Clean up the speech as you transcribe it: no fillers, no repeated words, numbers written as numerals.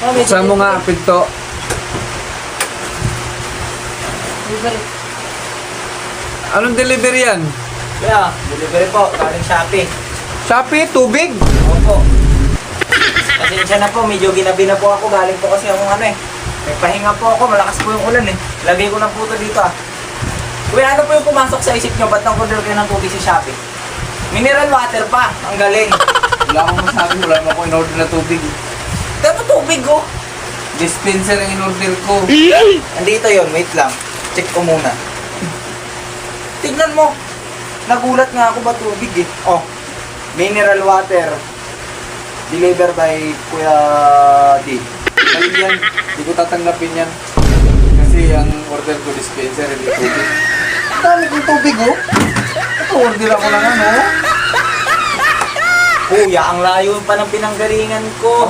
Buksan mo nga, pinto. Delivery. Anong delivery yan? Kaya, delivery po, galing Shopee. Shopee, tubig? Opo. Pasensya na po, medyo ginabi na po ako. Galing po kasi akong ano eh. May pahinga po ako, malakas po yung ulan eh. Lagay ko ng puto dito ah. Kuya, ano po yung pumasok sa isip nyo? Ba't nang order kayo ng tubig sa Shopee? Mineral water pa, ang galing. Wala akong masabi, wala naman ako in-order na tubig. Pero tubig oh. Dispenser ang in-order ko. Andito yon, wait lang. Check ko muna. Tignan mo. Nagulat nga ako ba tubig eh. Oh, mineral water. Deliver by Kuya D. Ay yan, hindi ko tatanggapin yan. Kasi ang order ko dispenser, hindi tubig. Ang dami kong tubig oh. Ito, order ako ng ano. Kuya, ang layo pa ng pinanggalingan ko.